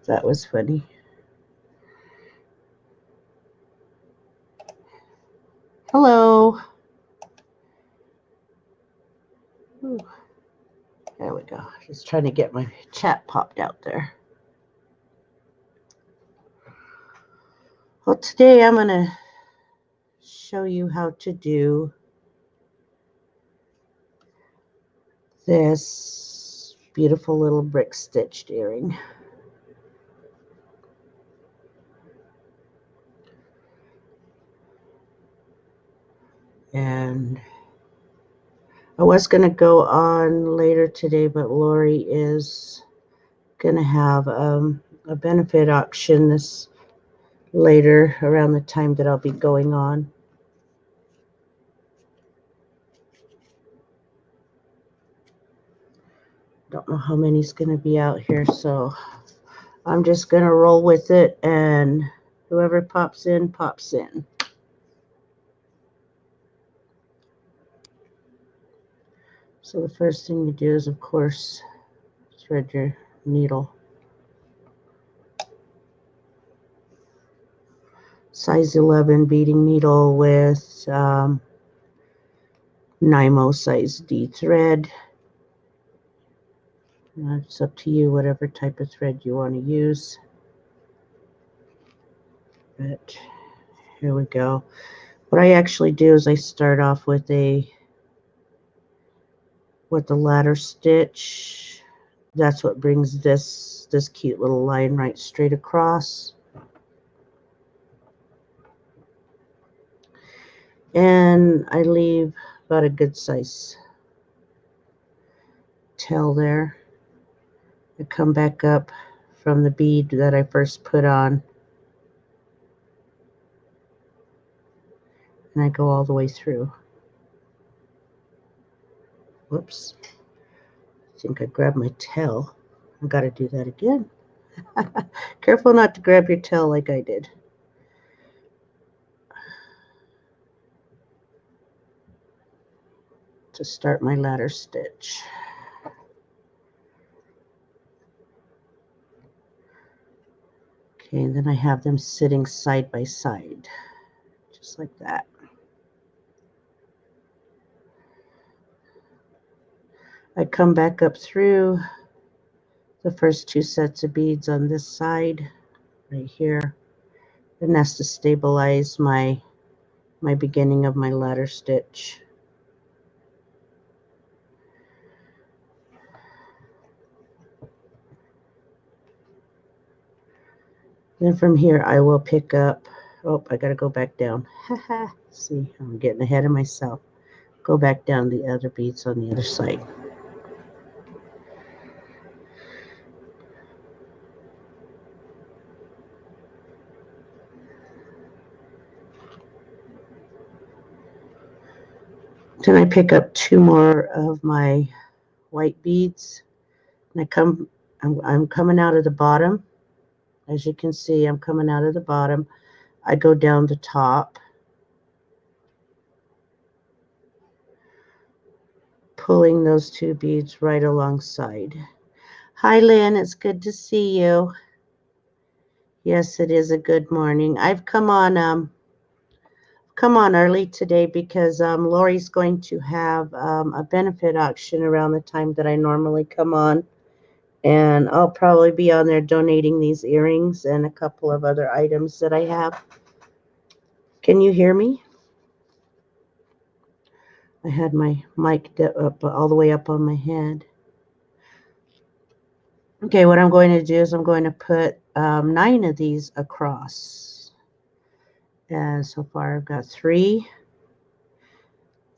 That was funny. Hello. Ooh, there we go. Just trying to get my chat popped out there. Well, today I'm going to show you how to do this beautiful little brick stitched earring. And I was going to go on later today, but Lori is going to have a benefit auction this later around the time that I'll be going on. Don't know how many's going to be out here, so I'm just going to roll with it, and whoever pops in, pops in. So the first thing you do is, of course, thread your needle. Size 11 beading needle with Nymo size D thread. It's up to you, whatever type of thread you want to use. But here we go. What I actually do is I start off with the ladder stitch. That's what brings this cute little line right straight across. And I leave about a good size tail there. I come back up from the bead that I first put on, and I go all the way through. Whoops. I think I grabbed my tail. I gotta do that again. Careful not to grab your tail like I did. To start my ladder stitch. Okay, and then I have them sitting side by side, just like that. I come back up through the first two sets of beads on this side, right here, and that's to stabilize my beginning of my ladder stitch. Then from here I will pick up, oh, I gotta go back down. See, I'm getting ahead of myself. Go back down the other beads on the other side. Then I pick up two more of my white beads, and I'm coming out of the bottom. As you can see, I'm coming out of the bottom. I go down the top, pulling those two beads right alongside. Hi, Lynn. It's good to see you. Yes, it is a good morning. I've come on early today because Lori's going to have a benefit auction around the time that I normally come on, and I'll probably be on there donating these earrings and a couple of other items that I have. Can you hear me? I had my mic up all the way up on my head. Okay, what I'm going to do is I'm going to put 9 of these across. And so far I've got 3.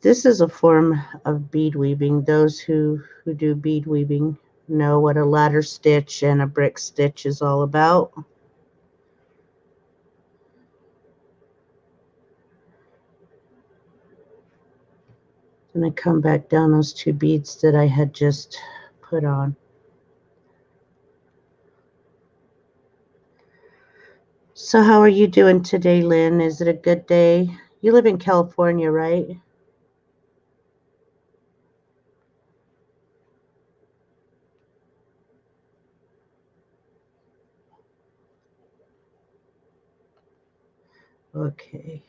This is a form of bead weaving. Those who do bead weaving know what a ladder stitch and a brick stitch is all about. And I come back down those 2 beads that I had just put on. So how are you doing today, Lynn? Is it a good day? You live in California, right? Okay,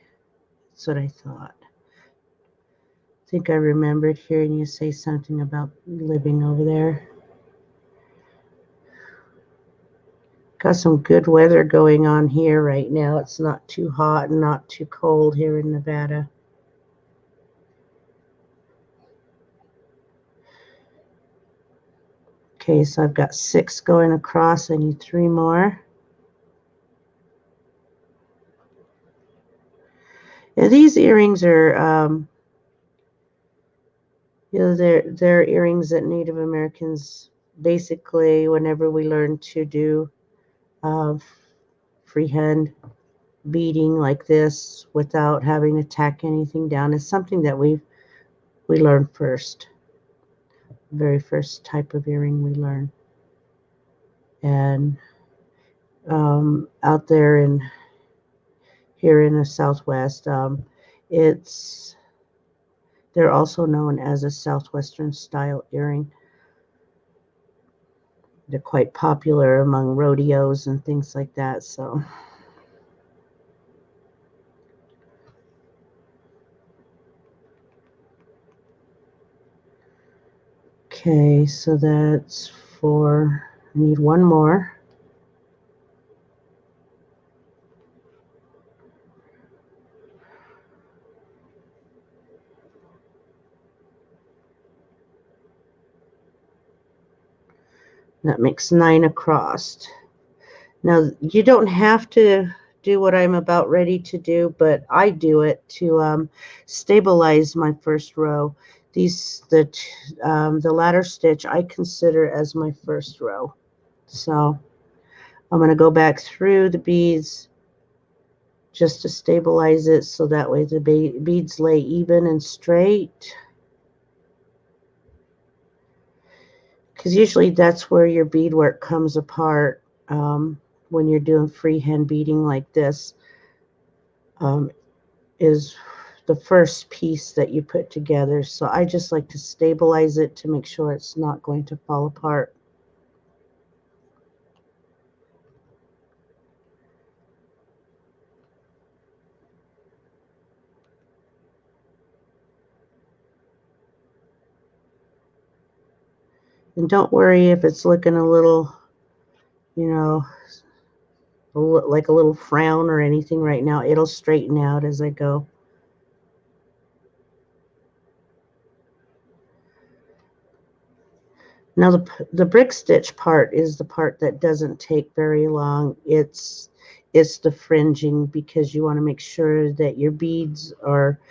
that's what I thought. I think I remembered hearing you say something about living over there. Got some good weather going on here right now. It's not too hot and not too cold here in Nevada. Okay, so I've got 6 going across. I need 3 more. Yeah, these earrings are, you know, they're earrings that Native Americans basically, whenever we learn to do freehand beading like this without having to tack anything down, is something that we learn first. Very first type of earring we learn. And out there here in the Southwest, they're also known as a Southwestern style earring. They're quite popular among rodeos and things like that. So, okay, so that's 4. I need 1 more. That makes 9 across. Now, you don't have to do what I'm about ready to do, but I do it to stabilize my first row. The ladder stitch I consider as my first row. So I'm going to go back through the beads just to stabilize it so that way the beads lay even and straight. Because usually that's where your beadwork comes apart when you're doing freehand beading like this. Is the first piece that you put together. So I just like to stabilize it to make sure it's not going to fall apart. And don't worry if it's looking a little, you know, like a little frown or anything right now. It'll straighten out as I go. Now the brick stitch part is the part that doesn't take very long. It's the fringing, because you want to make sure that your beads are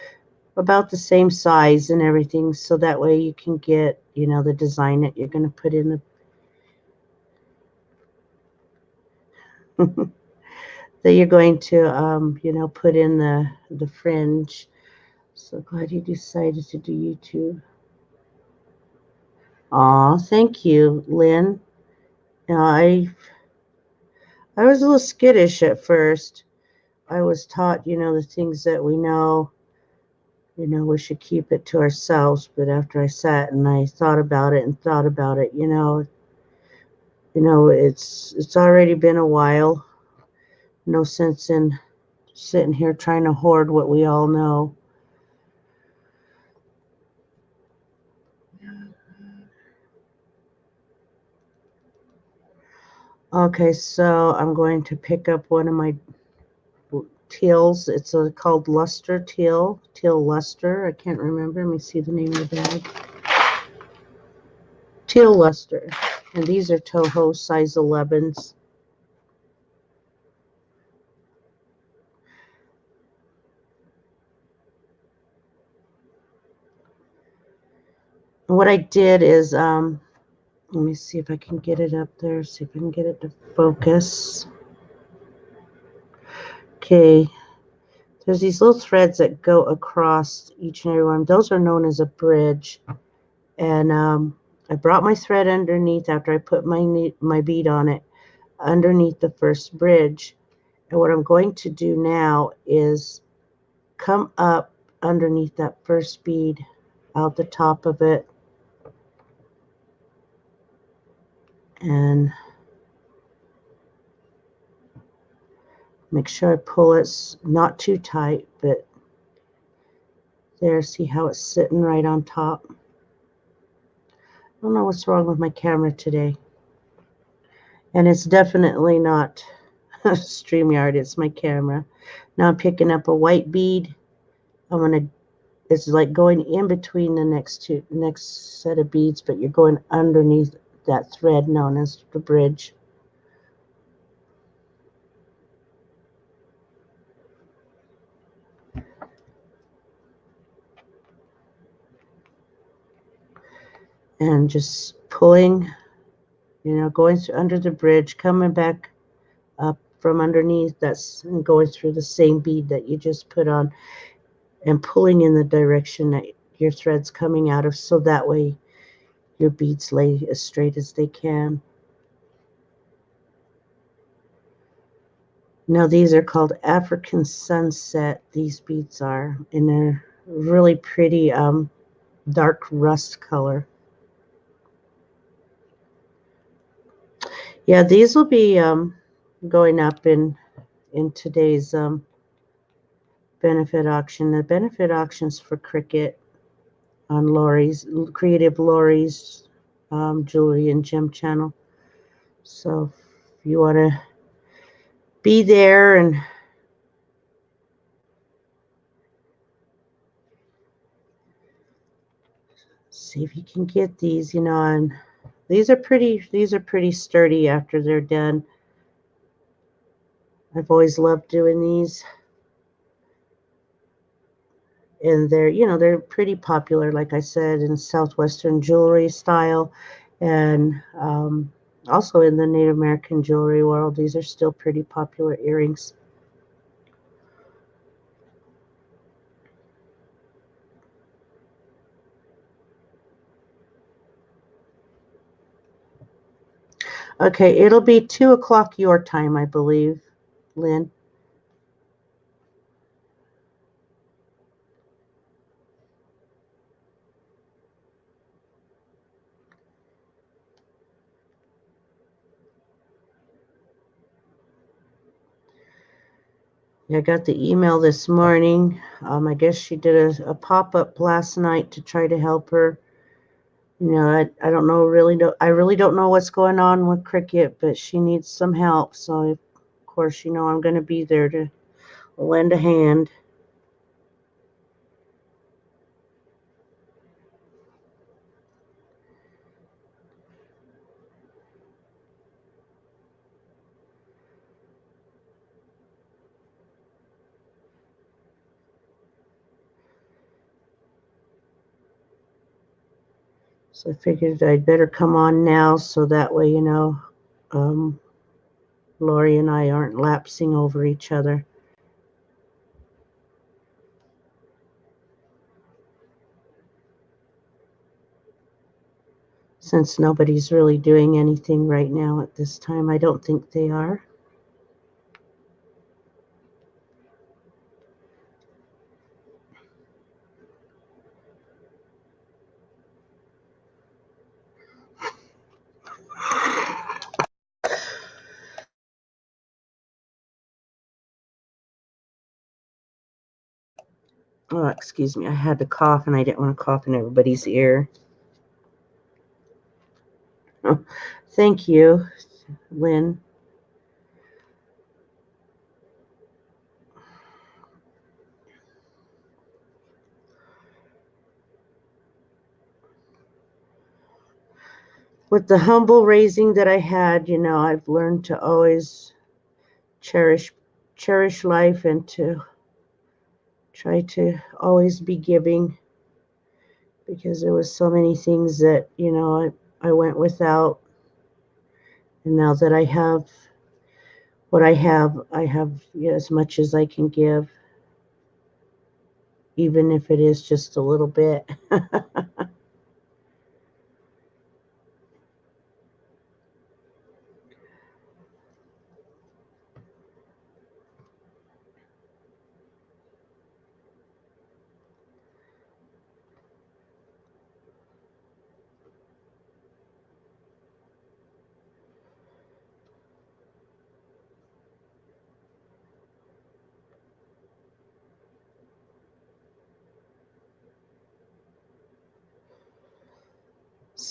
about the same size and everything, so that way you can get, you know, the design that you're going to put in the that you're going to you know, put in the fringe. So glad you decided to do YouTube. Aw, thank you, Lynn. Now I was a little skittish at first. I was taught, you know, the things that we know, you know, we should keep it to ourselves. But after I sat and I thought about it and thought about it, you know, it's already been a while. No sense in sitting here trying to hoard what we all know. Okay, so I'm going to pick up one of my teals. It's called Luster Teal Luster. I can't remember. Let me see the name of the bag. Teal Luster. And these are Toho size 11s. And what I did is, let me see if I can get it up there. See if I can get it to focus. Okay. There's these little threads that go across each and every one. Those are known as a bridge. And I brought my thread underneath after I put my bead on it, underneath the first bridge. And what I'm going to do now is come up underneath that first bead, out the top of it, and Make sure I pull it not too tight, but there, see how it's sitting right on top. I don't know what's wrong with my camera today. And it's definitely not StreamYard, it's my camera. Now I'm picking up a white bead. It's like going in between the next set of beads, but you're going underneath that thread known as the bridge. And just pulling, going through under the bridge, coming back up from underneath, that's going through the same bead that you just put on, and pulling in the direction that your thread's coming out of, so that way your beads lay as straight as they can. Now these are called African Sunset, these beads are, and they're really pretty dark rust color. Yeah, these will be going up in today's benefit auction. The benefit auctions for Cricket on Lori's, Creative Lori's Jewelry and Gem channel. So if you want to be there and see if you can get these, and these are pretty sturdy after they're done. I've always loved doing these. And they're pretty popular, like I said, in Southwestern jewelry style, and also in the Native American jewelry world. These are still pretty popular earrings. Okay, it'll be 2 o'clock your time, I believe, Lynn. I got the email this morning. I guess she did a pop-up last night to try to help her. I don't know, I really don't know what's going on with Cricket, but she needs some help. So, of course, I'm going to be there to lend a hand. So I figured I'd better come on now so that way, Lori and I aren't lapsing over each other. Since nobody's really doing anything right now at this time, I don't think they are. Oh, excuse me. I had to cough and I didn't want to cough in everybody's ear. Oh, thank you, Lynn. With the humble raising that I had, I've learned to always cherish life and to try to always be giving, because there was so many things that, I went without. And now that I have what I have as much as I can give, even if it is just a little bit.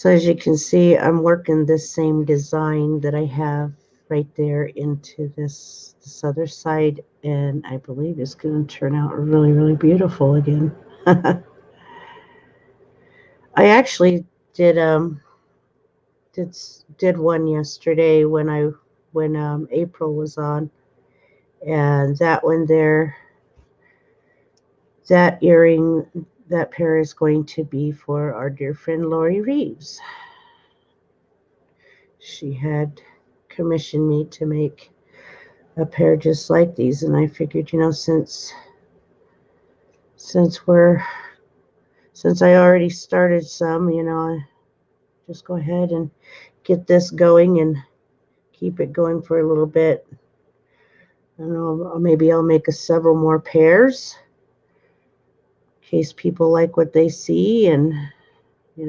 So as you can see, I'm working this same design that I have right there into this other side, and I believe it's going to turn out really, really beautiful again. I actually did did one yesterday when April was on, and that one there, that earring, that pair is going to be for our dear friend Lori Reeves. She had commissioned me to make a pair just like these, and I figured, since I already started some, I just go ahead and get this going and keep it going for a little bit. I don't know, maybe I'll make several more pairs in case people like what they see, and you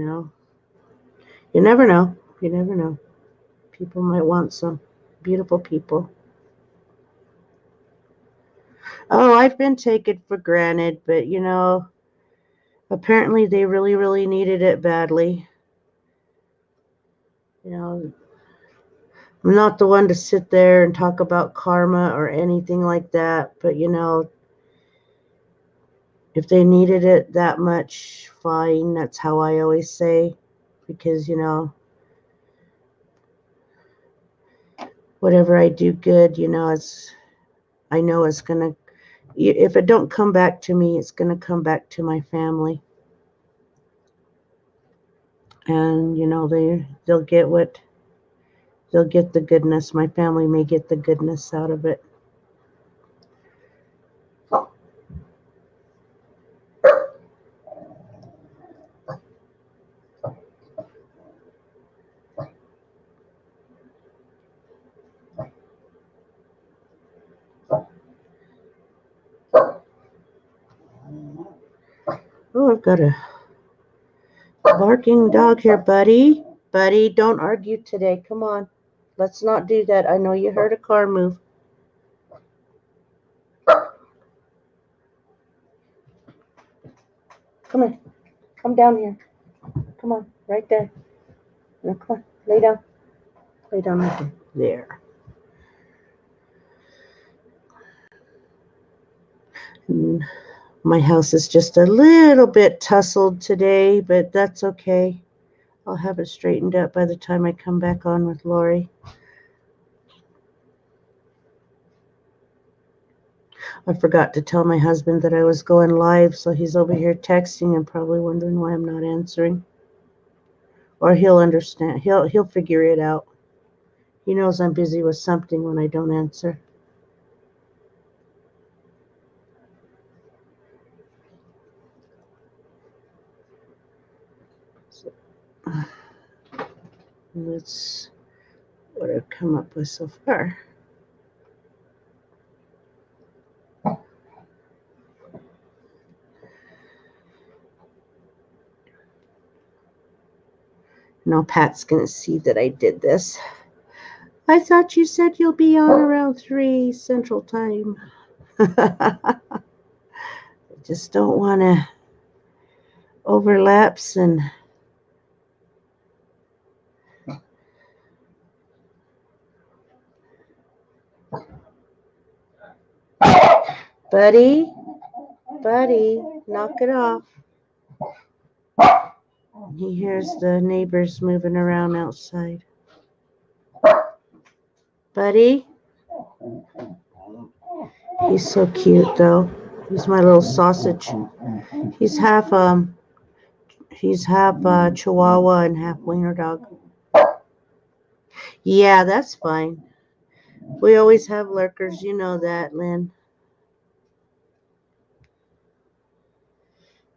never know. You never know. People might want some. Beautiful people. Oh, I've been taken for granted, but apparently they really, really needed it badly. I'm not the one to sit there and talk about karma or anything like that, but if they needed it that much, fine. That's how I always say, because whatever I do good, I know it's gonna, if it don't come back to me, it's gonna come back to my family. And they'll get the goodness. My family may get the goodness out of it. Oh, I've got a barking dog here, buddy. Buddy, don't argue today. Come on. Let's not do that. I know you heard a car move. Come here. Come down here. Come on. Right there. Now, come on. Lay down. Lay down right there. There. My house is just a little bit tussled today, but that's okay. I'll have it straightened up by the time I come back on with Lori. I forgot to tell my husband that I was going live, so he's over here texting and probably wondering why I'm not answering. Or he'll understand. He'll figure it out. He knows I'm busy with something when I don't answer. So, that's what I've come up with so far. Now Pat's going to see that I did this. I thought you said you'll be on around 3 Central Time. I just don't want to overlaps and buddy, knock it off. He hears the neighbors moving around outside. Buddy, he's so cute though. He's my little sausage. He's half Chihuahua and half wiener dog. Yeah, that's fine. We always have lurkers, you know that, Lynn.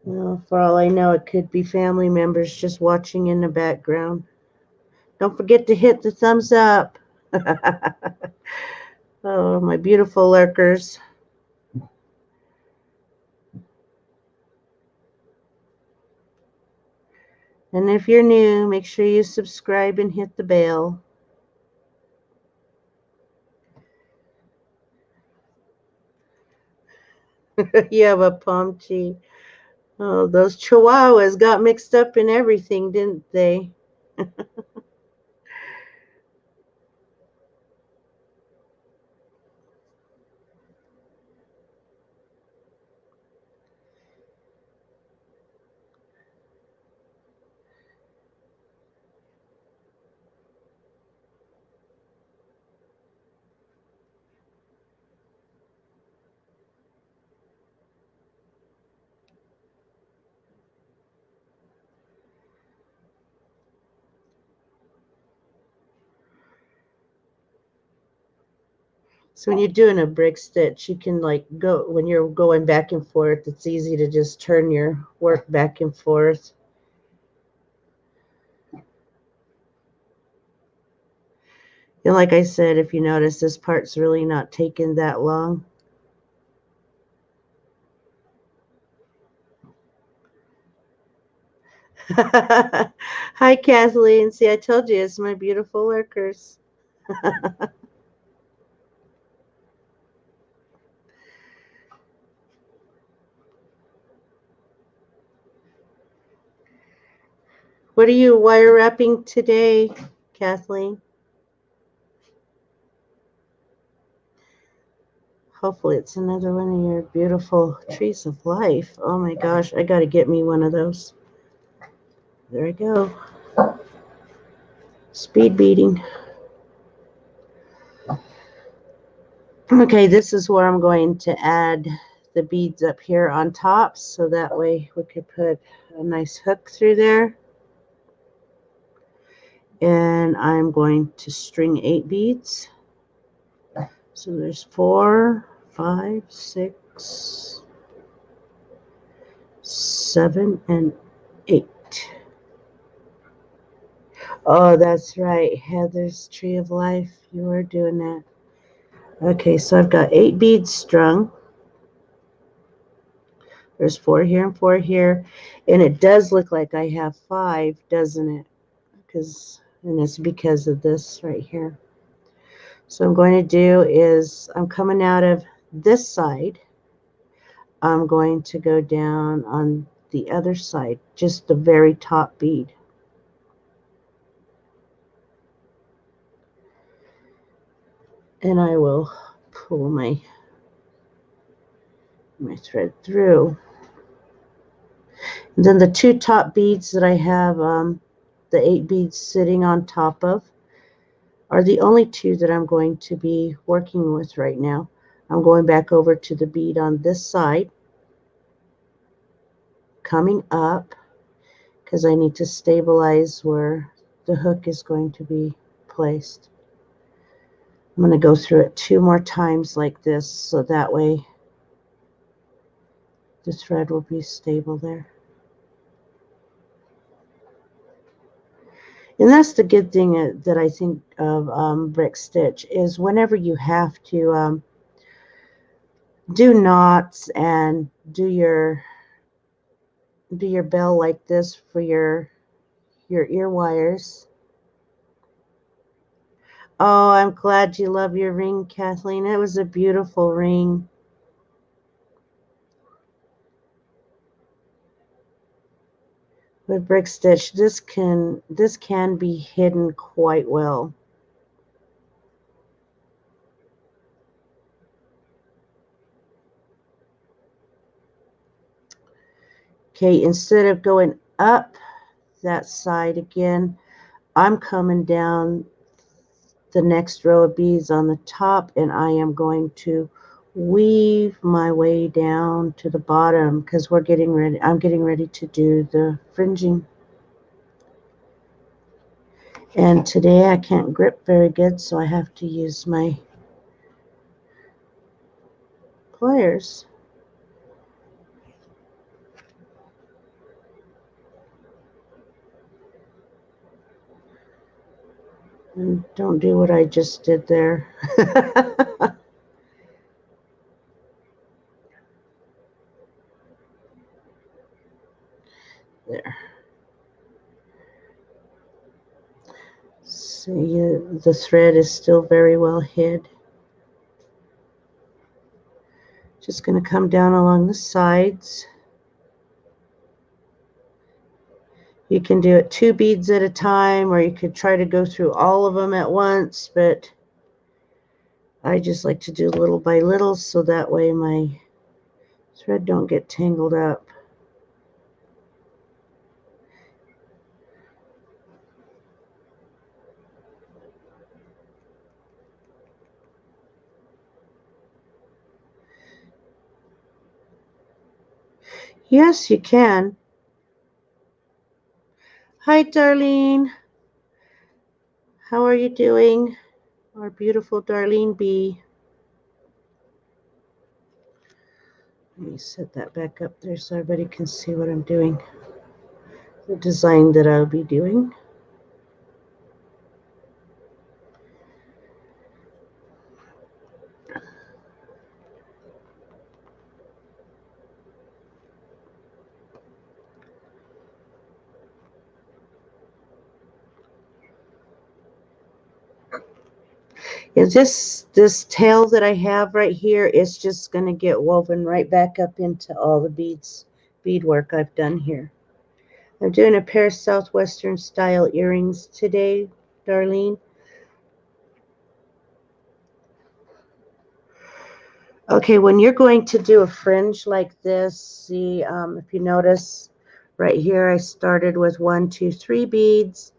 Well, for all I know, it could be family members just watching in the background. Don't forget to hit the thumbs up. Oh, my beautiful lurkers. And if you're new, make sure you subscribe and hit the bell. You have a Pomchi. Oh, those Chihuahuas got mixed up in everything, didn't they? So when you're doing a brick stitch, you can like go, when you're going back and forth, it's easy to just turn your work back and forth. And like I said, if you notice, this part's really not taking that long. Hi, Kathleen. See, I told you it's my beautiful lurkers. What are you wire wrapping today, Kathleen? Hopefully it's another one of your beautiful trees of life. Oh my gosh, I got to get me one of those. There I go. Speed beading. Okay, this is where I'm going to add the beads up here on top, so that way we could put a nice hook through there. And I'm going to string 8 beads. So there's 4, 5, 6, 7, and 8. Oh, that's right. Heather's Tree of Life. You were doing that. Okay, so I've got 8 beads strung. There's 4 here and 4 here. And it does look like I have 5, doesn't it? And it's because of this right here. So what I'm going to do is I'm coming out of this side. I'm going to go down on the other side, just the very top bead. And I will pull my thread through. And then the 2 top beads that I have, the 8 beads sitting on top of, are the only 2 that I'm going to be working with right now. I'm going back over to the bead on this side, coming up, because I need to stabilize where the hook is going to be placed. I'm going to go through it 2 more times like this, so that way the thread will be stable there. And that's the good thing that I think of brick stitch, is whenever you have to do knots and do your bell like this for your ear wires. Oh, I'm glad you love your ring, Kathleen. It was a beautiful ring. With brick stitch, this can be hidden quite well. Okay, instead of going up that side again, I'm coming down the next row of beads on the top, and I am going to weave my way down to the bottom, because I'm getting ready to do the fringing. And today I can't grip very good, so I have to use my pliers. And don't do what I just did there. There. See, the thread is still very well hid. Just going to come down along the sides. You can do it 2 beads at a time, or you could try to go through all of them at once, but I just like to do little by little so that way my thread don't get tangled up. Yes, you can. Hi, Darlene. How are you doing? Our beautiful Darlene B. Let me set that back up there so everybody can see what I'm doing. The design that I'll be doing. Is this tail that I have right here is just going to get woven right back up into all the beadwork I've done here. I'm doing a pair of Southwestern style earrings today, Darlene. Okay, when you're going to do a fringe like this, see, if you notice right here, I started with 1, 2, 3 beads,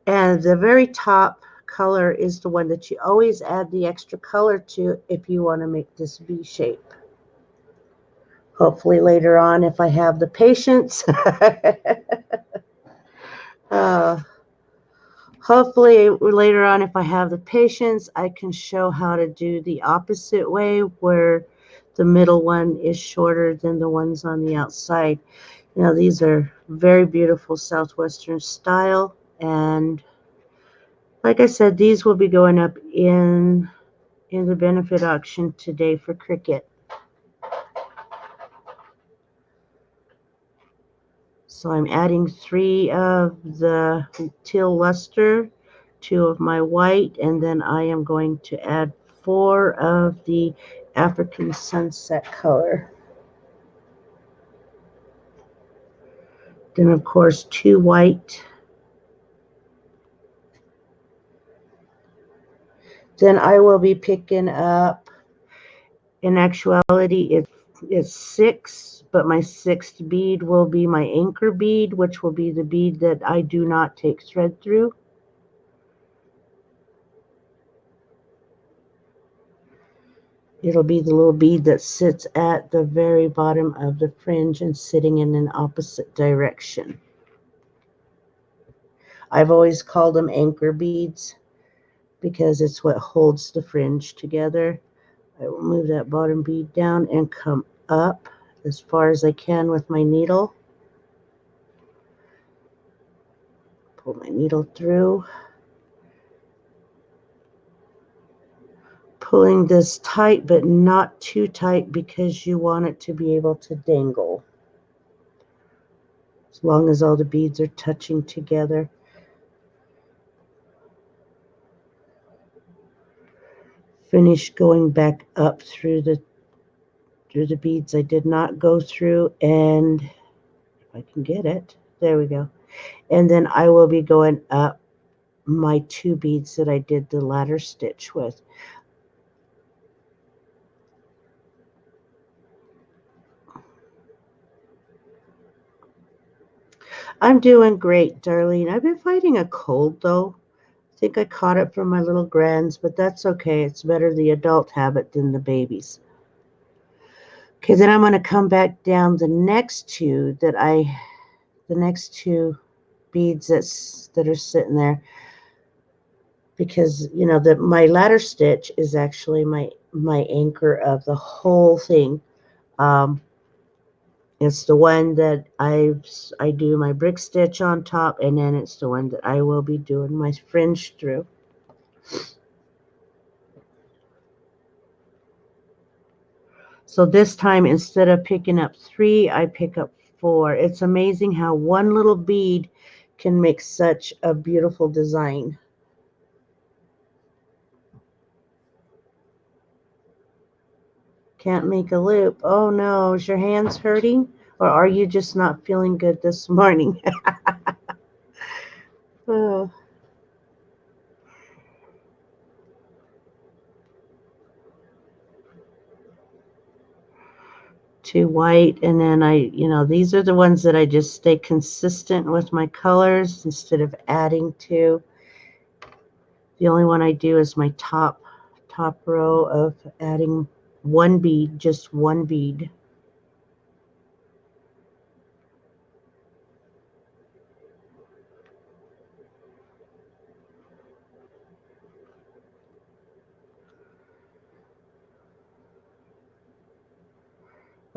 and the very top color is the one that you always add the extra color to if you want to make this V shape. Hopefully later on, if I have the patience, hopefully later on, if I have the patience, I can show how to do the opposite way where the middle one is shorter than the ones on the outside. You know, these are very beautiful Southwestern style, and like I said, these will be going up in the benefit auction today for Cricket. So I'm adding 3 of the teal luster, 2 of my white, and then I am going to add 4 of the African sunset color. Then of course 2 white. Then I will be picking up, in actuality it's 6, but my 6th bead will be my anchor bead, which will be the bead that I do not take thread through. It'll be the little bead that sits at the very bottom of the fringe and sitting in an opposite direction. I've always called them anchor beads because it's what holds the fringe together. I will move that bottom bead down and come up as far as I can with my needle. Pull my needle through. Pulling this tight, but not too tight because you want it to be able to dangle. As long as all the beads are touching together. Finish going back up through the beads I did not go through, and if I can get it, there we go. And then I will be going up my 2 beads that I did the ladder stitch with. I'm doing great, Darlene. I've been fighting a cold though. I think I caught it from my little grands, but that's okay. It's better the adult have it than the babies. Okay, then I'm going to come back down the next 2 beads that are sitting there, because you know that my ladder stitch is actually my anchor of the whole thing. It's the one that I do my brick stitch on top, and then it's the one that I will be doing my fringe through. So this time, instead of picking up 3, I pick up 4. It's amazing how one little bead can make such a beautiful design. Can't make a loop. Oh no, is your hands hurting? Or are you just not feeling good this morning? Oh. To white, and then these are the ones that I just stay consistent with my colors instead of adding to. The only one I do is my top row of adding one bead, just one bead.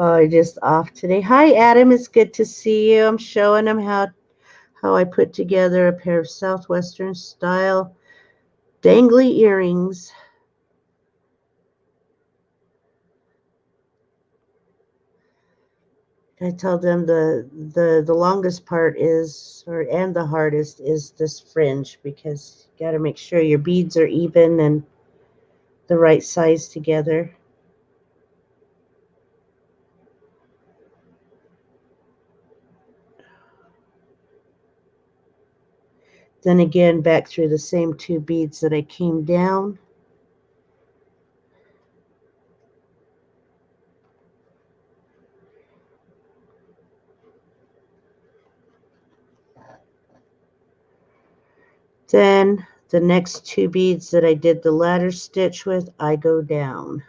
Oh, just off today. Hi, Adam. It's good to see you. I'm showing him how I put together a pair of Southwestern style dangly earrings. I tell them the longest part is, and the hardest is this fringe, because you got to make sure your beads are even and the right size together. Then again, back through the same two beads that I came down. Then the next two beads that I did the ladder stitch with, I go down.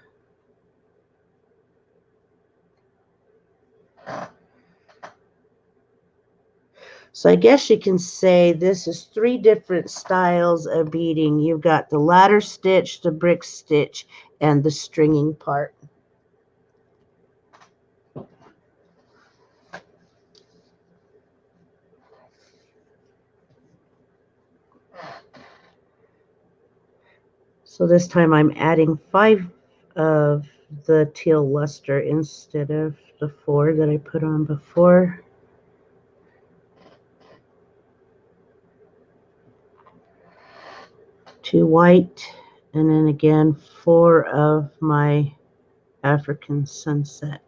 So I guess you can say this is three different styles of beading. You've got the ladder stitch, the brick stitch, and the stringing part. So this time I'm adding 5 of the teal luster instead of the 4 that I put on before. Two white, and then again 4 of my African sunset.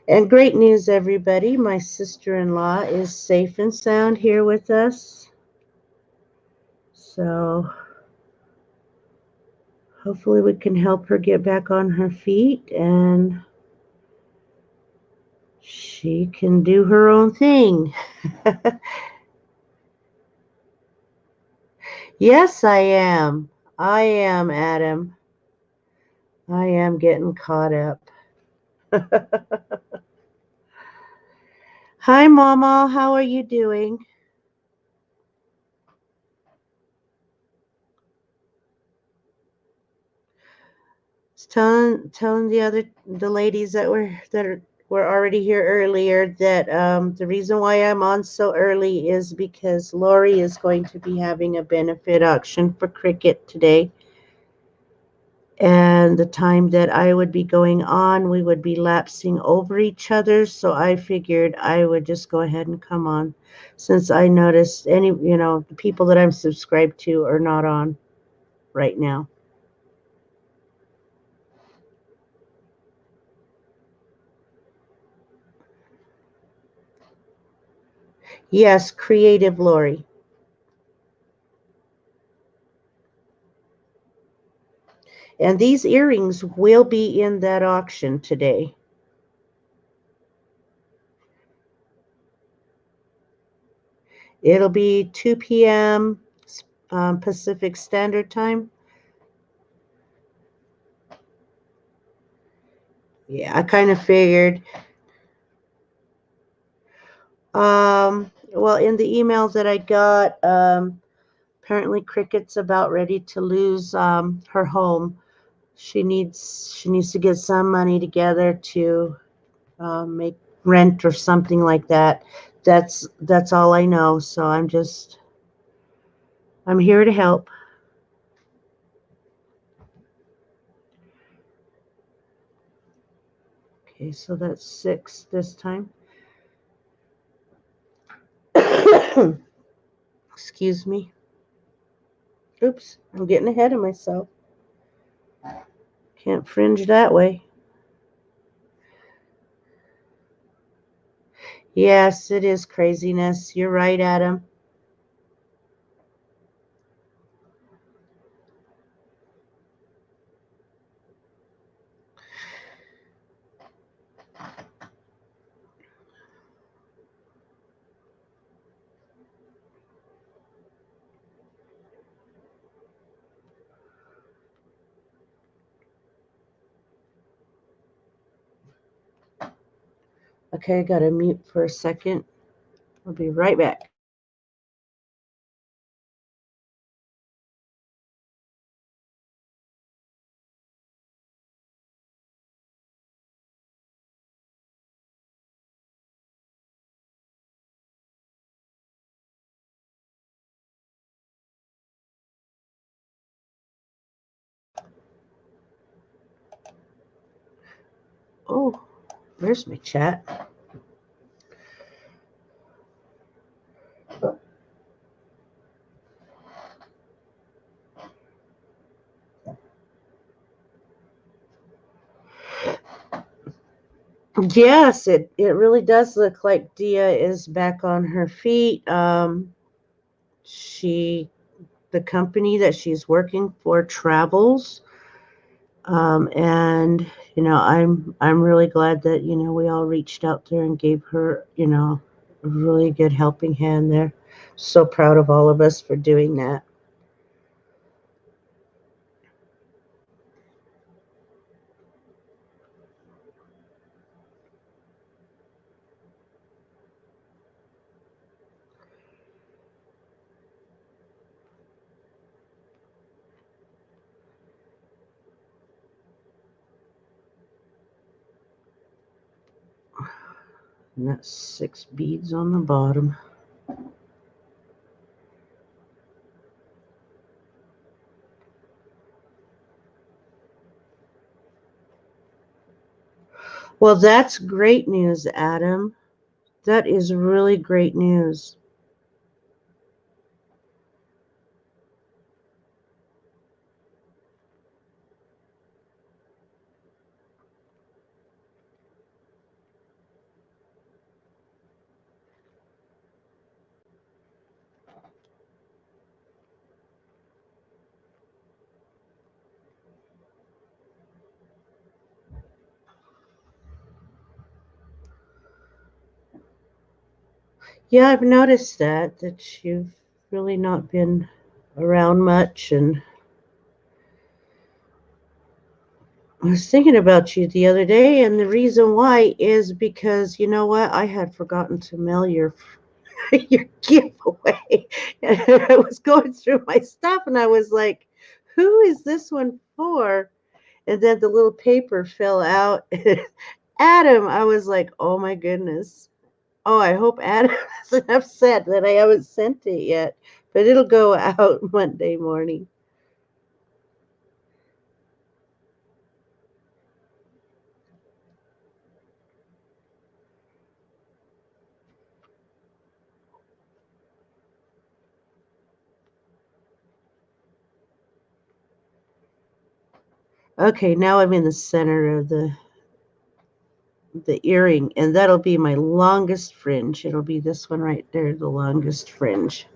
And great news, everybody. My sister-in-law is safe and sound here with us. So hopefully we can help her get back on her feet and she can do her own thing. Yes, I am. I am, Adam. I am getting caught up. Hi, Mama. How are you doing? Telling the ladies that were already here earlier that the reason why I'm on so early is because Lori is going to be having a benefit auction for Cricket today. And the time that I would be going on, we would be lapsing over each other. So I figured I would just go ahead and come on, since I noticed the people that I'm subscribed to are not on right now. Yes, Creative Lori. And these earrings will be in that auction today. It'll be 2 p.m. Pacific Standard Time. Yeah, I kind of figured. Well, in the email that I got, apparently Cricket's about ready to lose her home. She needs to get some money together to make rent or something like that. That's all I know. So I'm here to help. Okay, so that's 6 this time. Excuse me. Oops, I'm getting ahead of myself. Can't fringe that way. Yes, it is craziness. You're right, Adam. Okay, I gotta mute for a second. I'll be right back. Oh, there's my chat. Yes, it really does look like Dia is back on her feet. She the company that she's working for travels, and I'm really glad that we all reached out there and gave her a really good helping hand there. So proud of all of us for doing that. And that's 6 beads on the bottom. Well, that's great news, Adam. That is really great news. Yeah, I've noticed that you've really not been around much, and I was thinking about you the other day, and the reason why is because you know what? I had forgotten to mail your your giveaway. And I was going through my stuff and I was like, who is this one for? And then the little paper fell out. Adam, I was like, oh my goodness. Oh, I hope Adam isn't upset that I haven't sent it yet, but it'll go out Monday morning. Okay, now I'm in the center of the earring, and that'll be my longest fringe. It'll be this one right there, the longest fringe.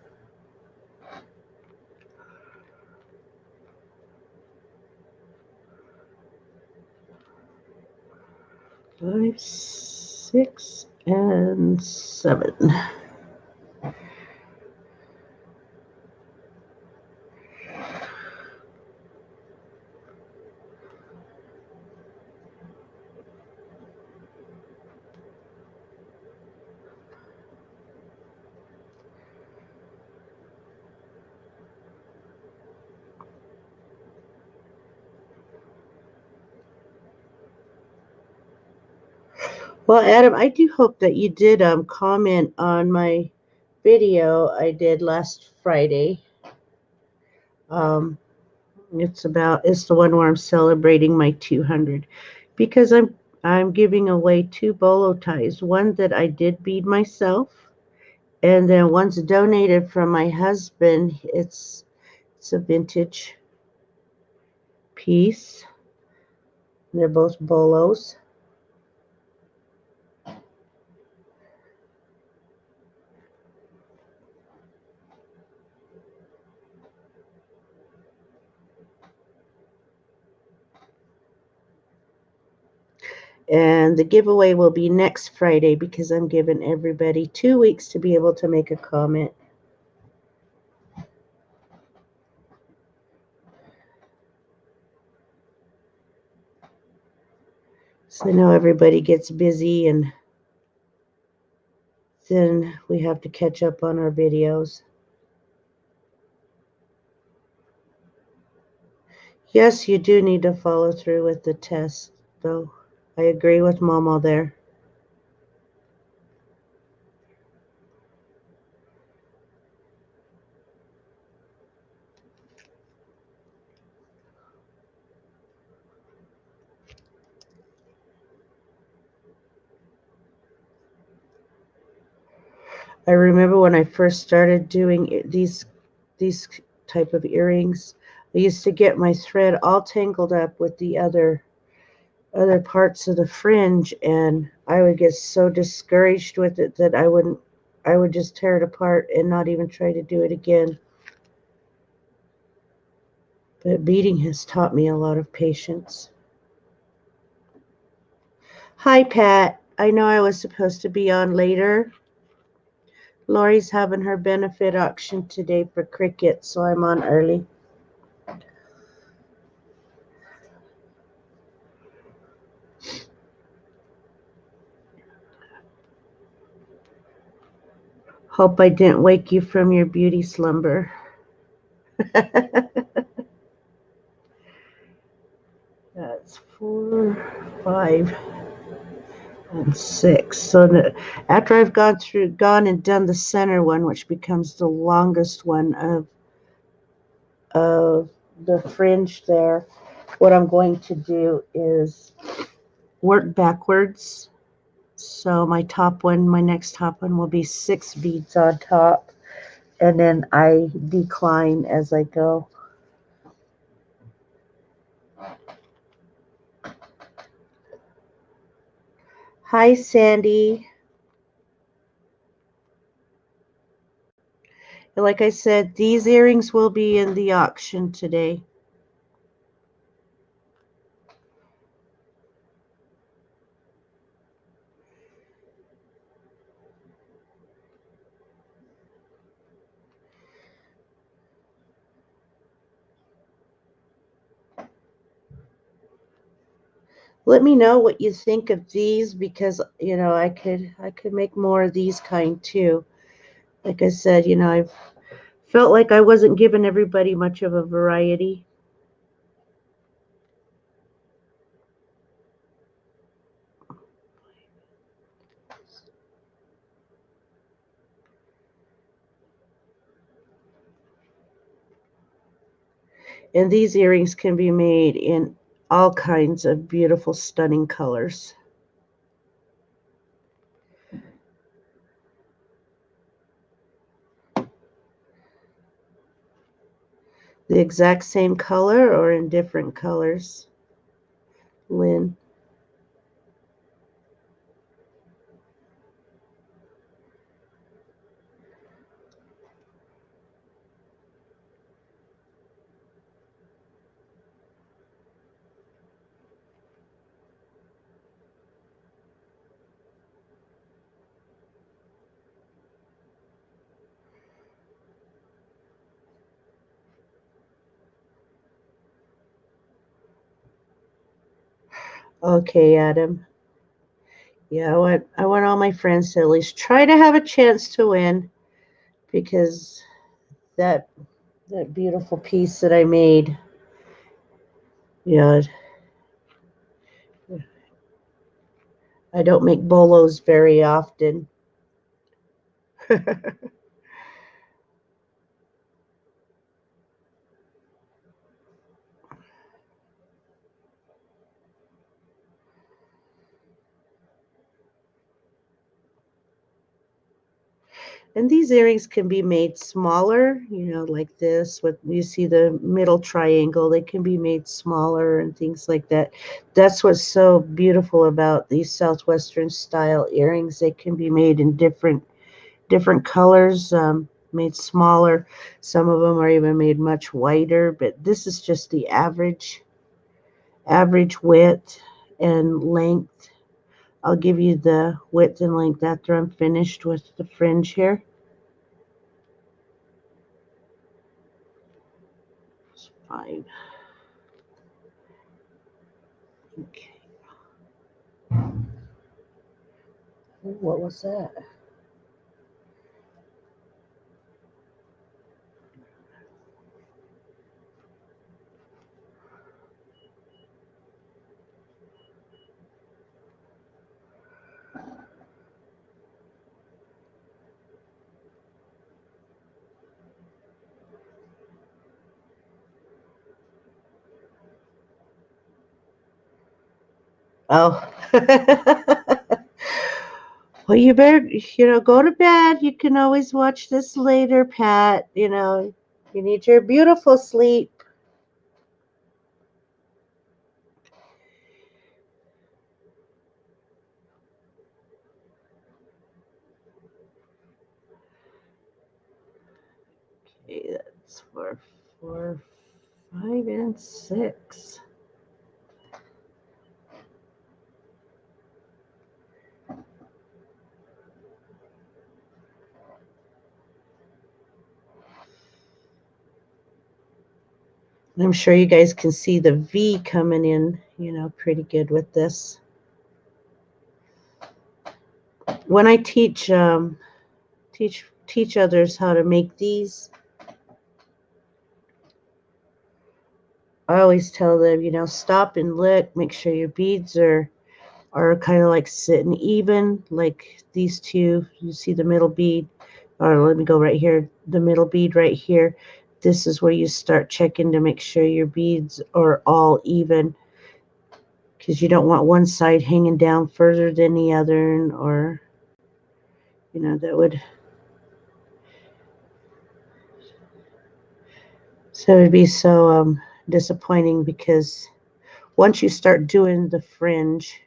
Five, 6, and 7. Well, Adam, I do hope that you did comment on my video I did last Friday. Um, it's the one where I'm celebrating my 200 because I'm giving away 2 bolo ties. One that I did bead myself, and then one's donated from my husband. It's a vintage piece. They're both bolos. And the giveaway will be next Friday because I'm giving everybody 2 weeks to be able to make a comment. So I know everybody gets busy and then we have to catch up on our videos. Yes, you do need to follow through with the test, though. I agree with Momo there. I remember when I first started doing these type of earrings, I used to get my thread all tangled up with the other parts of the fringe, and I would get so discouraged with it that I would just tear it apart and not even try to do it again. But beading has taught me a lot of patience. Hi, Pat. I know I was supposed to be on later. Lori's having her benefit auction today for Cricket, so I'm on early. Hope I didn't wake you from your beauty slumber. That's 4, 5, and 6. So after I've gone and done the center one, which becomes the longest one of the fringe there, what I'm going to do is work backwards. So my next top one will be 6 beads on top, and then I decline as I go. Hi, Sandy. Like I said, these earrings will be in the auction today. Let me know what you think of these, because I could make more of these kind too. Like I said, I've felt like I wasn't giving everybody much of a variety. And these earrings can be made in all kinds of beautiful, stunning colors. The exact same color or in different colors, Lynn? Okay, Adam. Yeah, I want all my friends to at least try to have a chance to win, because that beautiful piece that I made, yeah, I don't make bolos very often. And these earrings can be made smaller, you know, like this. What you see the middle triangle, they can be made smaller and things like that. That's what's so beautiful about these Southwestern style earrings. They can be made in different colors, made smaller. Some of them are even made much wider, but this is just the average width and length. I'll give you the width and length after I'm finished with the fringe here. It's 5. Okay. What was that? Oh. Well, you better, go to bed. You can always watch this later, Pat. You need your beautiful sleep. Okay, that's 4, 4, 5, and 6. I'm sure you guys can see the V coming in, pretty good with this. When I teach others how to make these, I always tell them, stop and look, make sure your beads are kind of like sitting even, like these two. You see the middle bead, or let me go right here, the middle bead right here. This is where you start checking to make sure your beads are all even, because you don't want one side hanging down further than the other, or that would, so it'd be so disappointing, because once you start doing the fringe,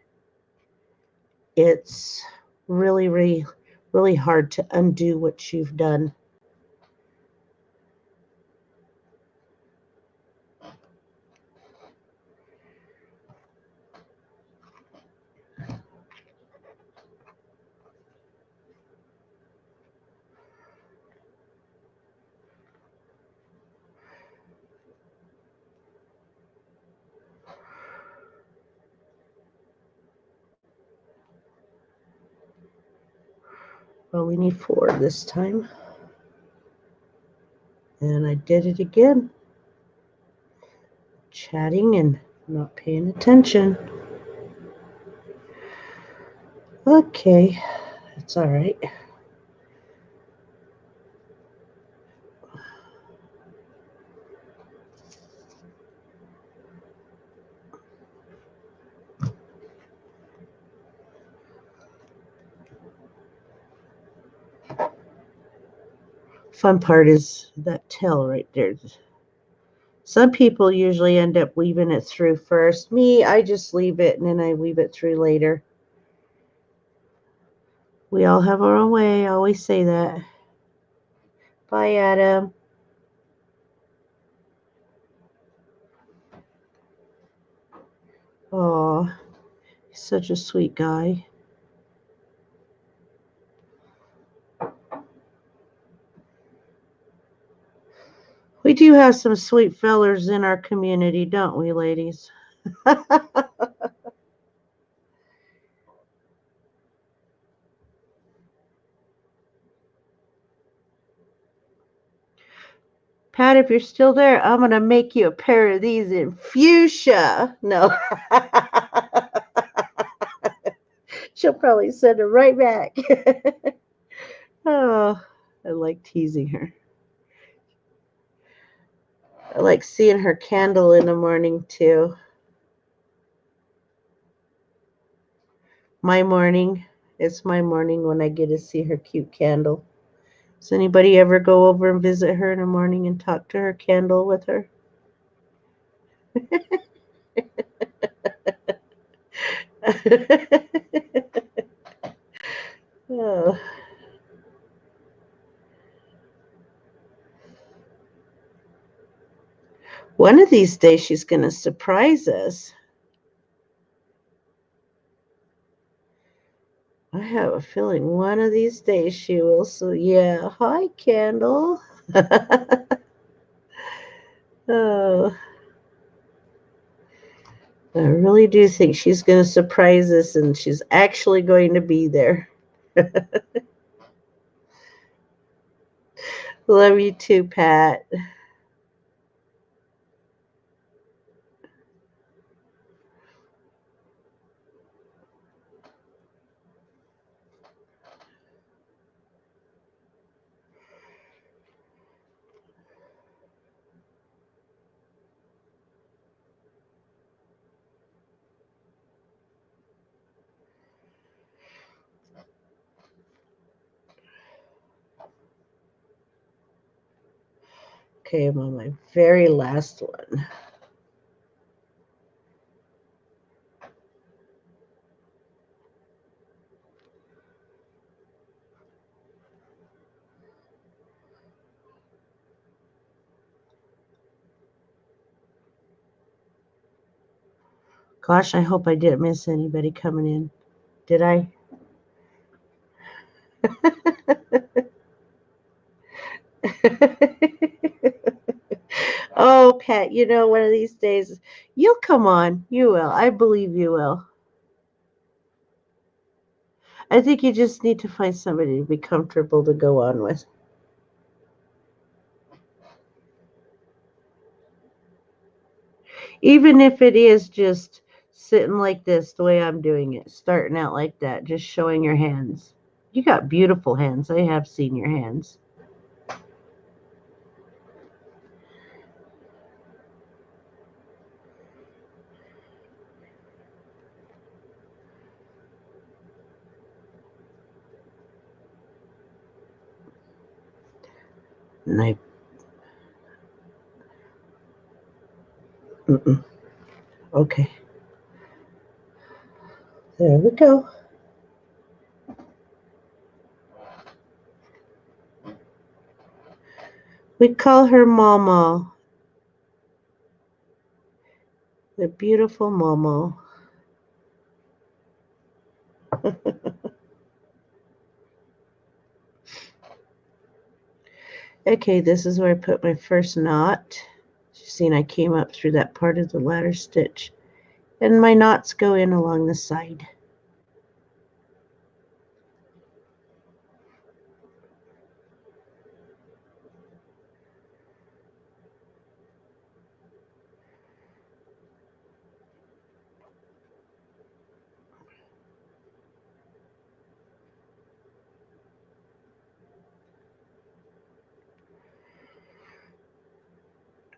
it's really, really, really hard to undo what you've done. Well, we need 4 this time. And I did it again. Chatting and not paying attention. Okay, that's all right. Fun part is that tail right there. Some people usually end up weaving it through first. Me, I just leave it and then I weave it through later. We all have our own way. I always say that. Bye, Adam. Oh, he's such a sweet guy. We do have some sweet fellers in our community, don't we, ladies? Pat, if you're still there, I'm going to make you a pair of these in fuchsia. No. She'll probably send it right back. Oh, I like teasing her. I like seeing her candle in the morning, too. My morning. It's my morning when I get to see her cute candle. Does anybody ever go over and visit her in the morning and talk to her candle with her? Oh. One of these days she's going to surprise us. I have a feeling one of these days she will. So yeah, hi Candle. Oh, I really do think she's going to surprise us and she's actually going to be there. Love you too, Pat. Okay, I'm on my very last one. Gosh, I hope I didn't miss anybody coming in. Did I? Oh, Pat, you know, one of these days, you'll come on. You will. I believe you will. I think you just need to find somebody to be comfortable to go on with. Even if it is just sitting like this, the way I'm doing it, starting out like that, just showing your hands. You got beautiful hands. I have seen your hands. And I, okay. There we go. We call her Momo. The beautiful Momo. Okay, this is where I put my first knot. You've seen I came up through that part of the ladder stitch. And my knots go in along the side.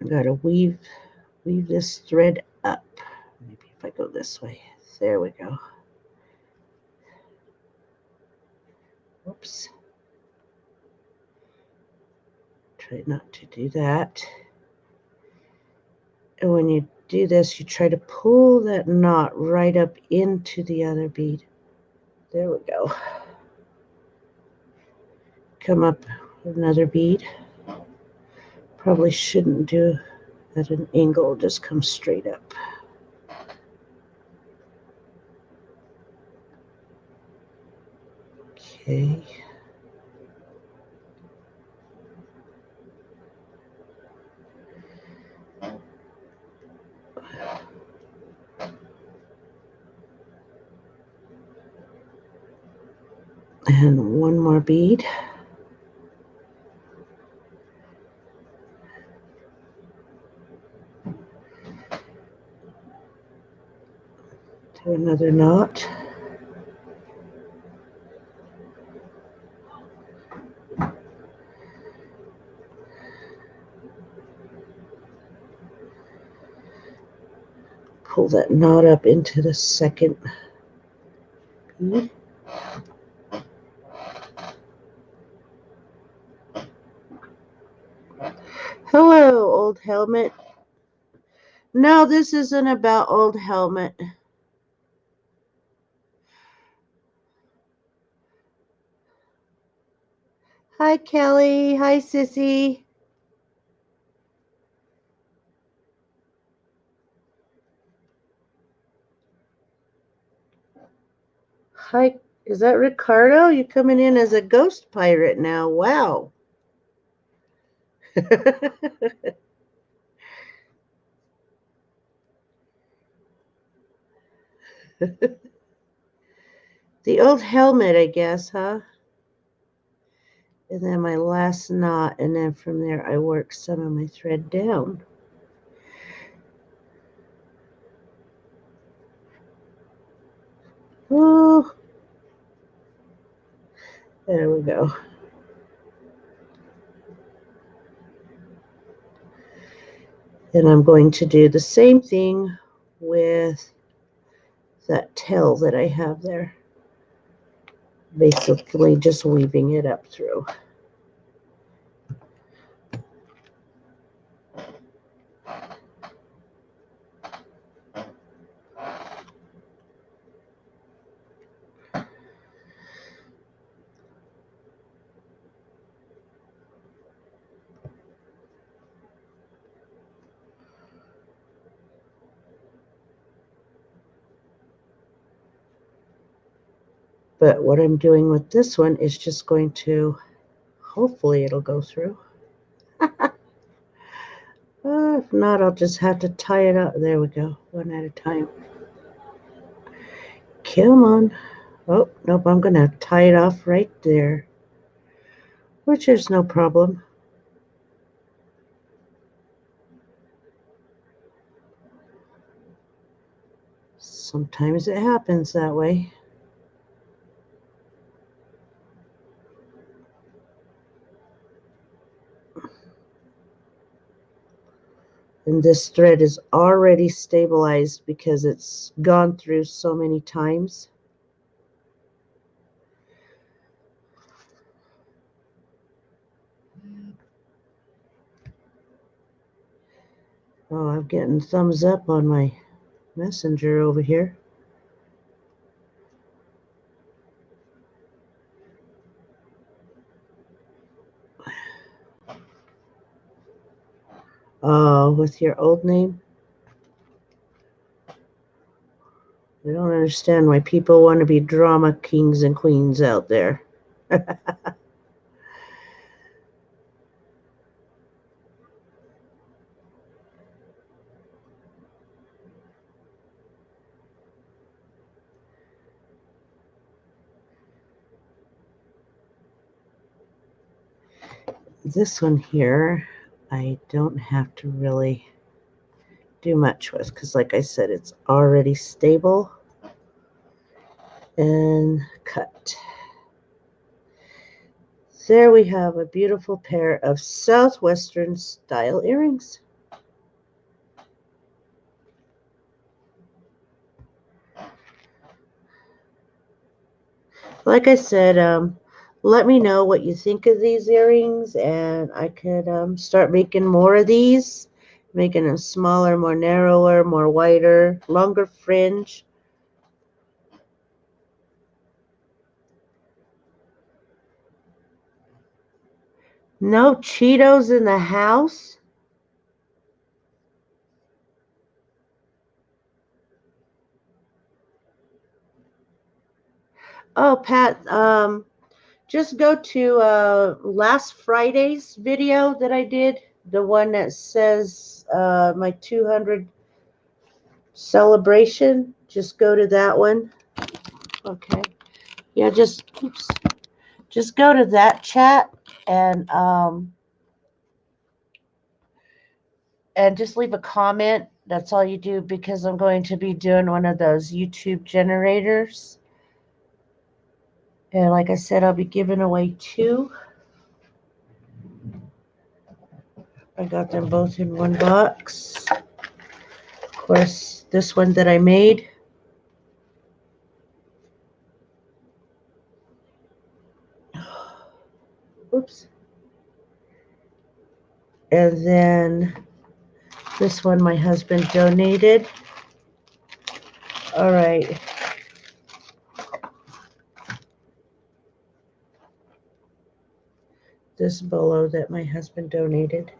I gotta weave this thread up. Maybe if I go this way. There we go. Whoops. Try not to do that. And when you do this, you try to pull that knot right up into the other bead. There we go. Come up with another bead. Probably shouldn't do at an angle, just come straight up. Okay. And one more bead. Do another knot. Pull that knot up into the second bead. Hello, old helmet. No, this isn't about old helmet. Hi, Kelly. Hi, Sissy. Hi, is that Ricardo? You coming in as a ghost pirate now? Wow. The old helmet, I guess, huh? And then my last knot, and then from there I work some of my thread down. Oh, there we go. And I'm going to do the same thing with that tail that I have there. Basically just weaving it up through. But what I'm doing with this one is just going to, hopefully it'll go through. If not, I'll just have to tie it up. There we go, one at a time. Come on. Oh, nope, I'm going to tie it off right there, which is no problem. Sometimes it happens that way. And this thread is already stabilized because it's gone through so many times. Oh, I'm getting thumbs up on my messenger over here. Oh, with your old name? I don't understand why people want to be drama kings and queens out there. This one here, I don't have to really do much with because, like I said, it's already stable. And cut. There we have a beautiful pair of Southwestern style earrings. Like I said, let me know what you think of these earrings, and I could start making more of these, making them smaller, more narrower, more wider, longer fringe. No Cheetos in the house? Oh, Pat, just go to last Friday's video that I did, the one that says my 200 celebration. Just go to that one. Okay. Yeah, just go to that chat and just leave a comment. That's all you do because I'm going to be doing one of those YouTube generators. And like I said, I'll be giving away 2. I got them both in one box. Of course, this one that I made. Oops. And then this one my husband donated. All right. This bolo that my husband donated.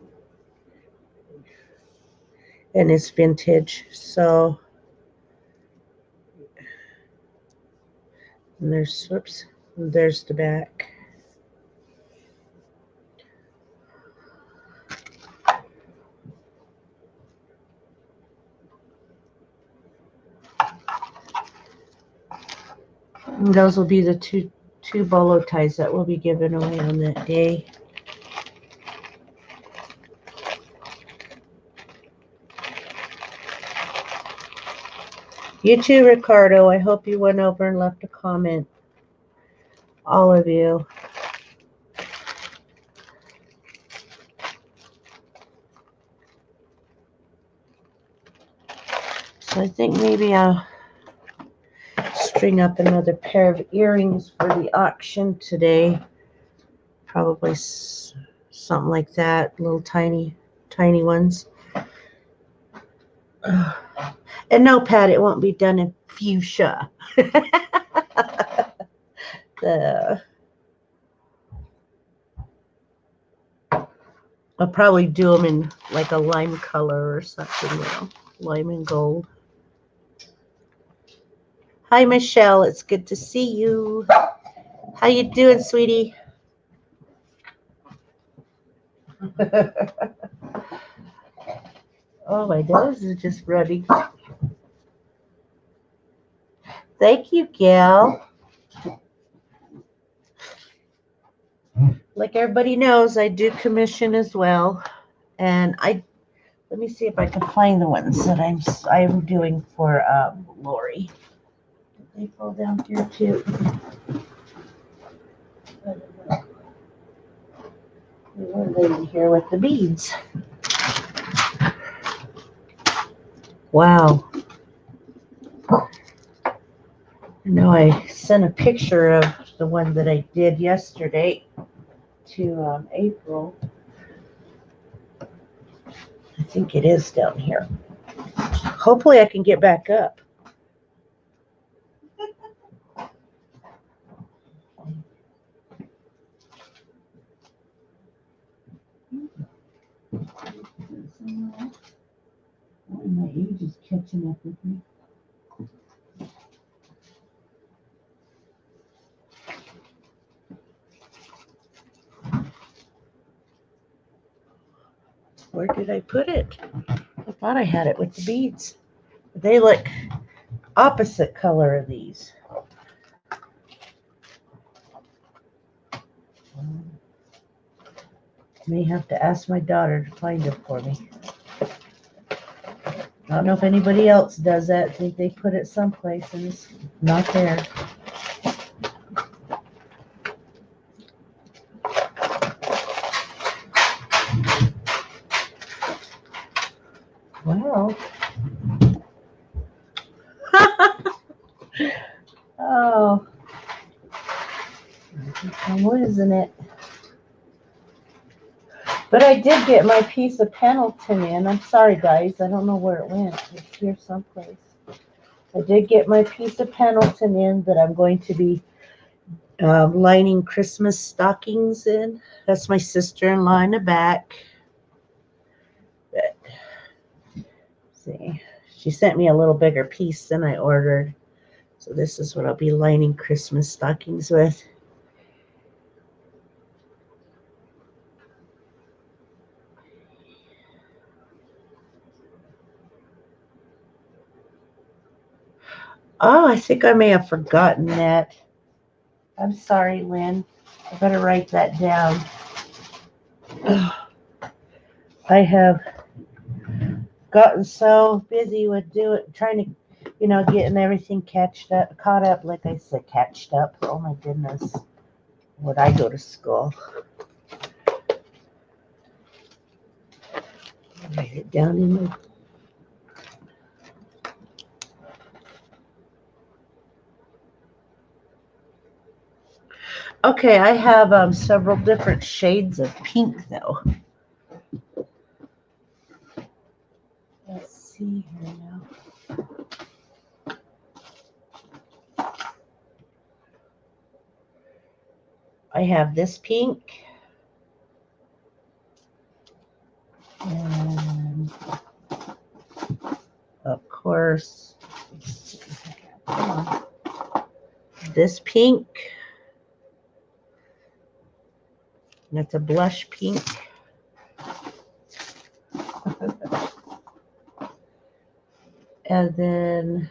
And it's vintage. So, and there's, whoops, there's the back. And those will be the two bolo ties that will be given away on that day. You too, Ricardo. I hope you went over and left a comment. All of you. So I think maybe I'll string up another pair of earrings for the auction today. Probably something like that. Little tiny ones. And no, Pat, it won't be done in fuchsia. I'll probably do them in like a lime color or something, lime and gold. Hi, Michelle. It's good to see you. How you doing, sweetie? Oh, my nose is just running. Thank you, Gail. Like everybody knows, I do commission as well. And let me see if I can find the ones that I'm doing for Lori. Did they fall down here too? One lady here with the beads. Wow. I know I sent a picture of the one that I did yesterday to April. I think it is down here. Hopefully I can get back up. My age is catching up with me. Where did I put it? I thought I had it with the beads. They look opposite color of these. May have to ask my daughter to find it for me. I don't know if anybody else does that. I think they put it someplace and it's not there. Well. Oh. I'm losing it. But I did get my piece of Pendleton in. I'm sorry, guys. I don't know where it went. It's here someplace. I did get my piece of Pendleton in that I'm going to be lining Christmas stockings in. That's my sister-in-law in the back. But, see, she sent me a little bigger piece than I ordered. So this is what I'll be lining Christmas stockings with. Oh, I think I may have forgotten that. I'm sorry, Lynn. I better write that down. I have gotten so busy with trying to, getting everything caught up. Like I said, catched up. Oh my goodness. Would I go to school? I'll write it down in my. Okay, I have several different shades of pink though. I have this pink. And of course, this pink. And it's a blush pink. And then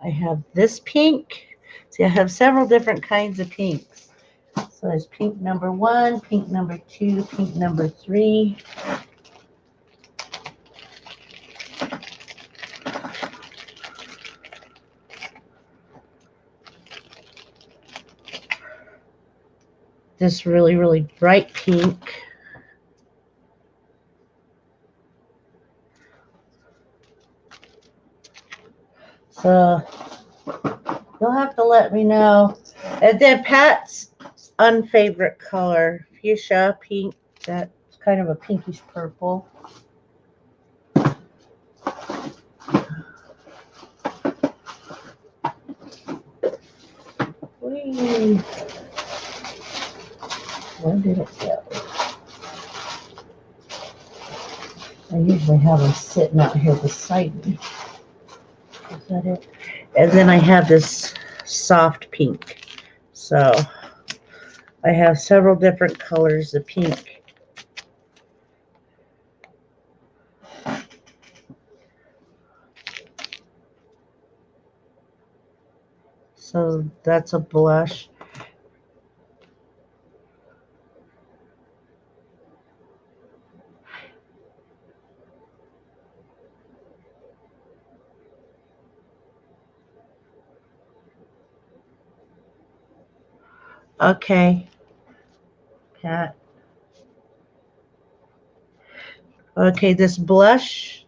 I have this pink. See, I have several different kinds of pinks. So there's pink number 1, pink number 2, pink number 3. This really, really bright pink. So you'll have to let me know. And then Pat's unfavorite color, fuchsia pink. That's kind of a pinkish purple. Whee. Where did it go? I usually have them sitting out here beside me. Is that it? And then I have this soft pink. So I have several different colors of pink. So that's a blush. Okay, Pat. Okay, this blush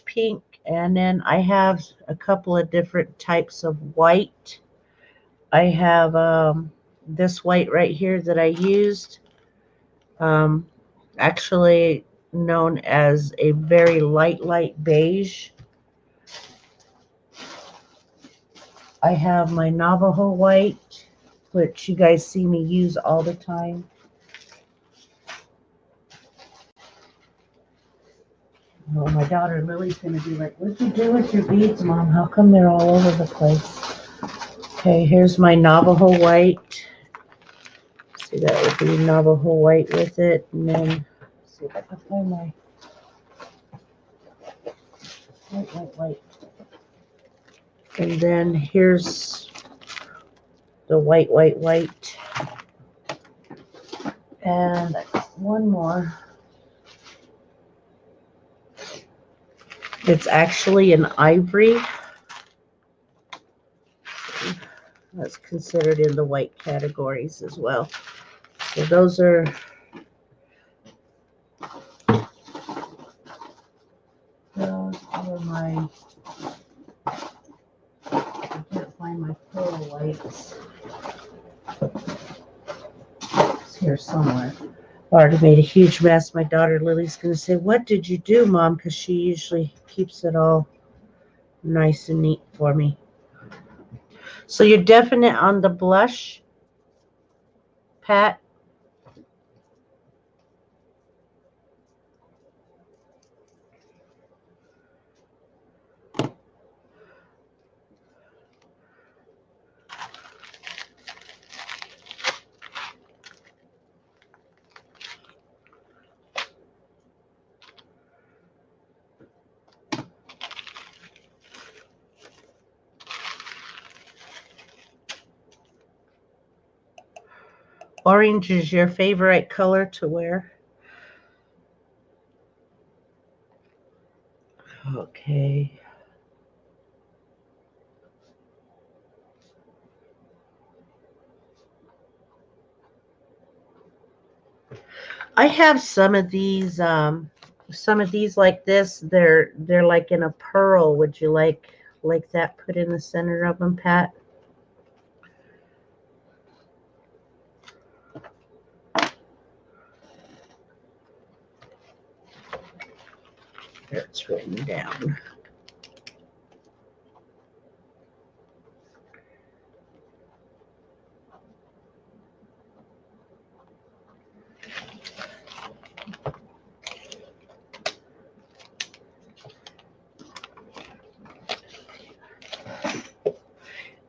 pink, and then I have a couple of different types of white. I have this white right here that I used, actually known as a very light beige. I have my Navajo white, which you guys see me use all the time. Oh, my daughter Lily's going to be like, what'd you do with your beads, Mom? How come they're all over the place? Okay, here's my Navajo white. See, that would be Navajo white with it. And then, see if I can find my white. And then here's the white. And one more. It's actually an ivory. That's considered in the white categories as well. So those are my, I can't find my pearl whites. It's here somewhere. I already made a huge mess. My daughter Lily's going to say, what did you do, Mom? Because she usually keeps it all nice and neat for me. So you're definite on the blush, Pat? Orange is your favorite color to wear? Okay. I have some of these like this. They're like in a pearl. Would you like that put in the center of them, Pat? There, it's written down.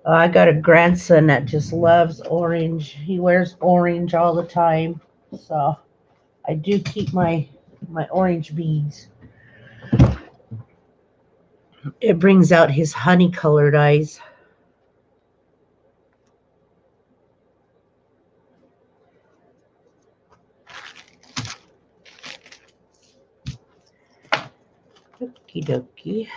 I got a grandson that just loves orange. He wears orange all the time. So I do keep my orange beads. It brings out his honey colored eyes. Okie dokie.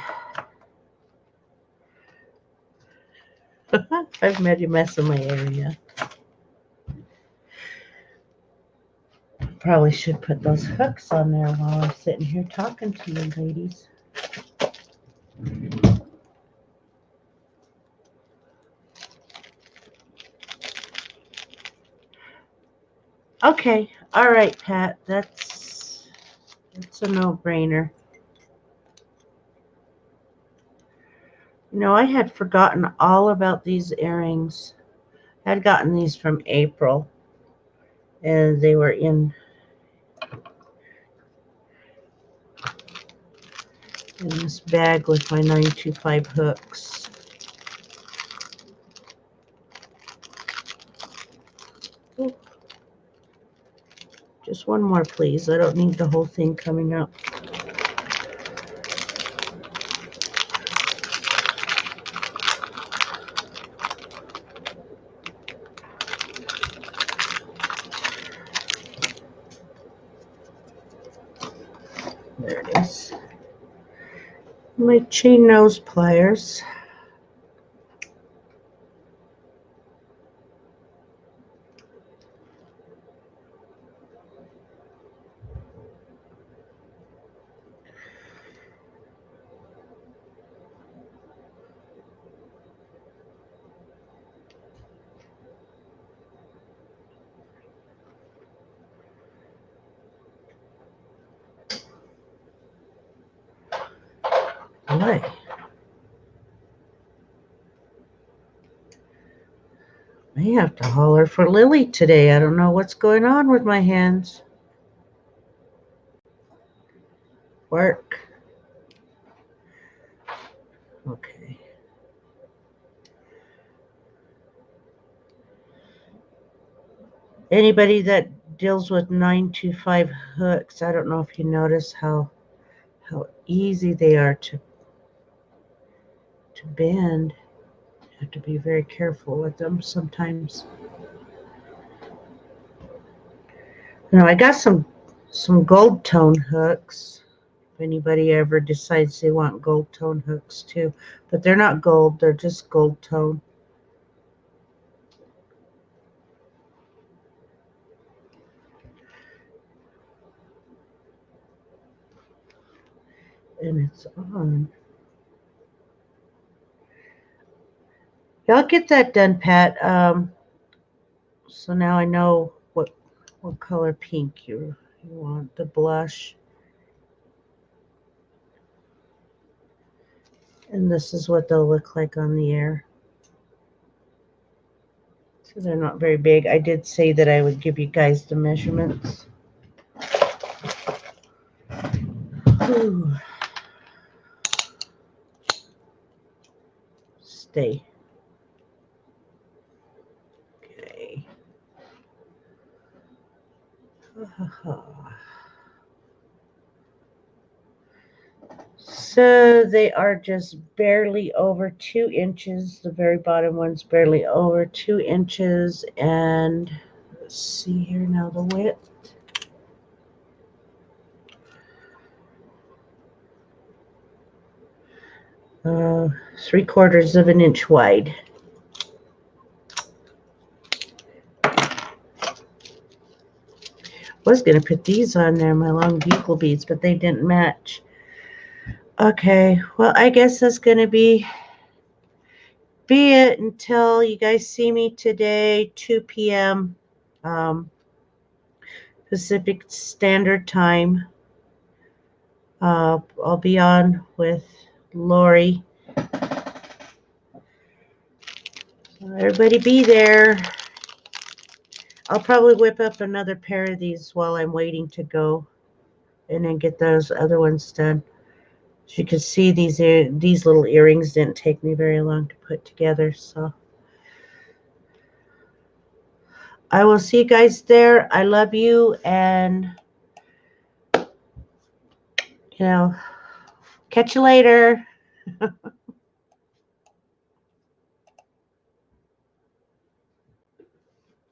I've made a mess in my area. Probably should put those hooks on there while I'm sitting here talking to you ladies. Okay, all right, Pat. That's a no-brainer. You know, I had forgotten all about these earrings. I had gotten these from April, and they were in this bag with my 925 hooks. Ooh. Just one more, please. I don't need the whole thing coming up. There it is. My chain nose pliers. Boy. I have to holler for Lily today. I don't know what's going on with my hands. Work. Okay. Anybody that deals with 925 hooks, I don't know if you notice how easy they are to bend. You have to be very careful with them sometimes. Now I got some gold tone hooks. If anybody ever decides they want gold tone hooks too, but they're not gold, they're just gold tone. And it's on. Y'all get that done, Pat. So now I know what color pink you want, the blush. And this is what they'll look like on the air. So they're not very big. I did say that I would give you guys the measurements. Ooh. Stay. Okay. So they are just barely over 2 inches. The very bottom one's barely over 2 inches. And let's see here now the width. Uh, 3/4 of an inch wide. Was going to put these on there, my long bugle beads, but they didn't match. Okay, well, I guess that's going to be it until you guys see me today, 2 p.m. Pacific Standard Time. I'll be on with Lori. So everybody be there. I'll probably whip up another pair of these while I'm waiting to go and then get those other ones done. As you can see, these little earrings didn't take me very long to put together, so I will see you guys there. I love you, and catch you later.